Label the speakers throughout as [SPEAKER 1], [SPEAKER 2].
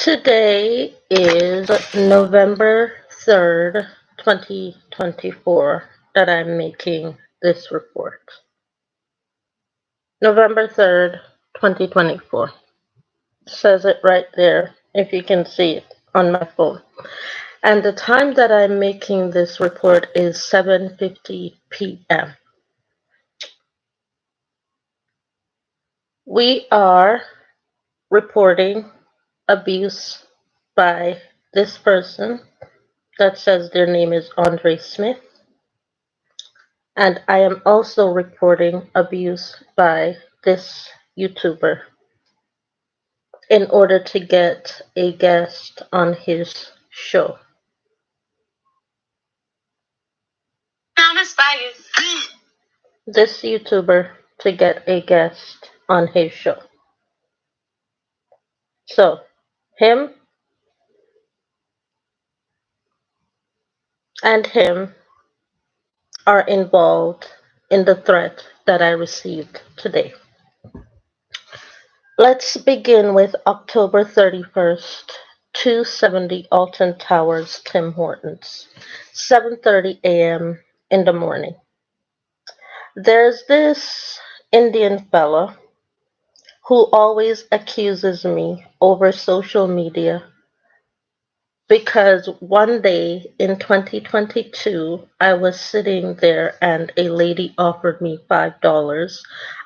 [SPEAKER 1] Today is November 3rd, 2024, that I'm making this report. November 3rd, 2024. Says it right there, if you can see it on my phone. And the time that I'm making this report is 7:50 p.m. We are reporting abuse by this person that says their name is Andre Smith. And I am also reporting abuse by this YouTuber in order to get a guest on his show. This YouTuber to get a guest on his show. So, him and him are involved in the threat that I received today. Let's begin with October 31st, 270 Alton Towers, Tim Hortons, 7:30 a.m. in the morning. There's this Indian fella who always accuses me over social media because one day in 2022, I was sitting there and a lady offered me $5.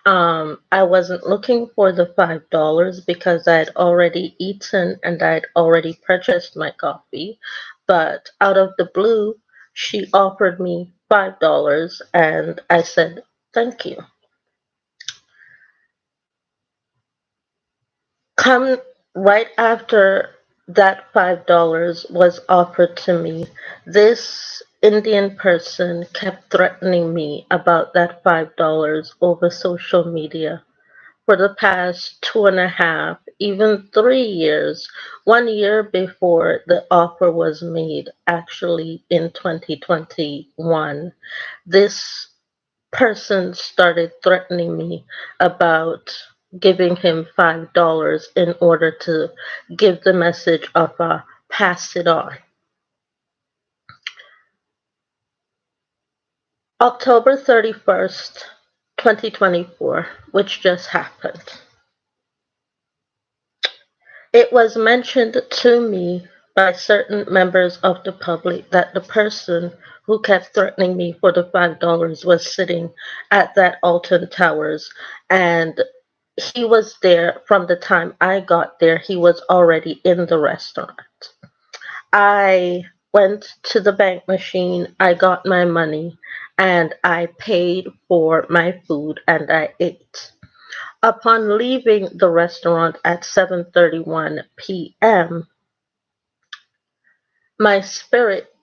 [SPEAKER 1] I wasn't looking for the $5 because I'd already eaten and I'd already purchased my coffee. But out of the blue, she offered me $5 and I said, thank you. Come right after that $5 was offered to me, this Indian person kept threatening me about that $5 over social media for the past 2.5, even 3 years. 1 year before the offer was made, actually in 2021, this person started threatening me about giving him $5 in order to give the message of pass it on. October 31st, 2024, which just happened. It was mentioned to me by certain members of the public that the person who kept threatening me for the $5 was sitting at that Alton Towers, and he was there from the time I got there. He was already in the restaurant. I went to the bank machine, I got my money, and I paid for my food and I ate. Upon leaving the restaurant at 7:31 p.m., my spirit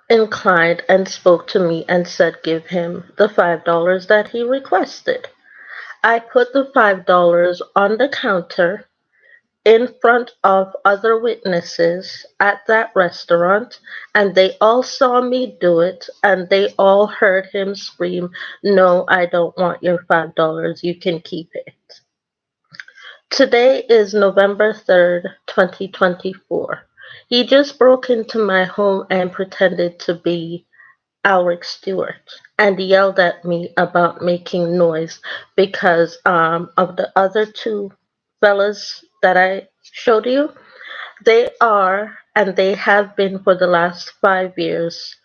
[SPEAKER 1] inclined and spoke to me and said give him the $5 that he requested. I put the $5 on the counter in front of other witnesses at that restaurant, and they all saw me do it, and they all heard him scream, no, I don't want your $5, you can keep it. Today is November 3rd, 2024. He just broke into my home and pretended to be Alec Stewart and yelled at me about making noise because of the other two fellas that I showed you. They are, and they have been for the last 5 years,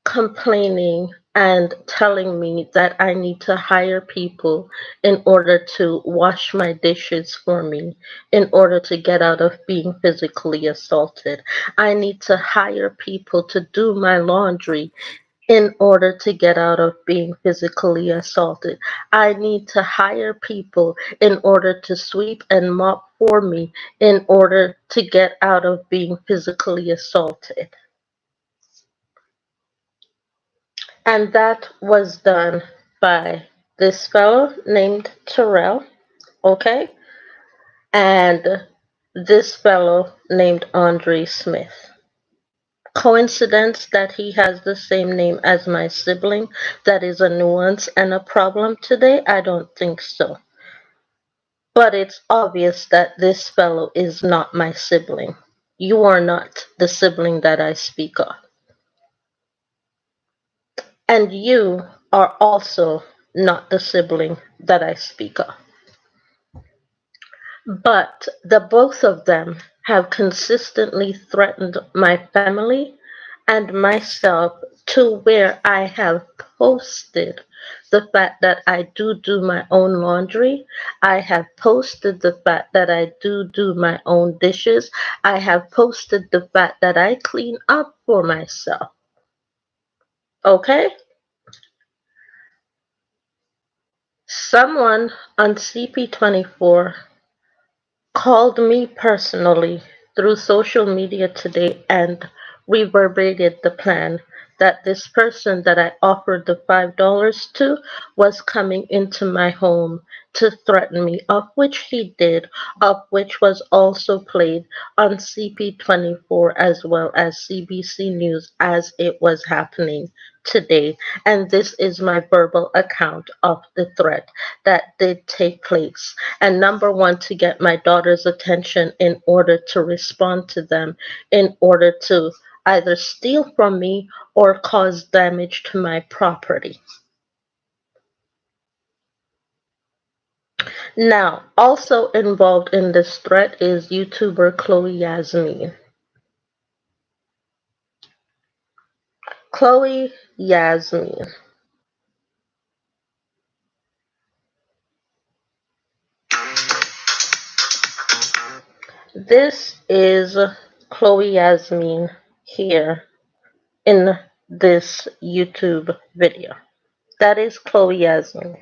[SPEAKER 1] complaining and telling me that I need to hire people in order to wash my dishes for me, in order to get out of being physically assaulted. I need to hire people to do my laundry in order to get out of being physically assaulted. I need to hire people in order to sweep and mop for me in order to get out of being physically assaulted. And that was done by this fellow named Terrell, okay? And this fellow named Andre Smith. Coincidence that he has the same name as my sibling? That is a nuance and a problem today? I don't think so. But it's obvious that this fellow is not my sibling. You are not the sibling that I speak of. And you are also not the sibling that I speak of. But the both of them have consistently threatened my family and myself to where I have posted the fact that I do my own laundry. I have posted the fact that I do my own dishes. I have posted the fact that I clean up for myself. Okay? Someone on CP24 called me personally through social media today and reverberated the plan that this person that I offered the $5 to was coming into my home to threaten me, of which he did, of which was also played on CP24 as well as CBC News as it was happening today. And this is my verbal account of the threat that did take place. And number one, to get my daughter's attention in order to respond to them, in order to either steal from me or cause damage to my property. Now, also involved in this threat is YouTuber Chloe Yasmin. Chloe Yasmin. This is Chloe Yasmin here in this YouTube video. That is Chloe Yasmin.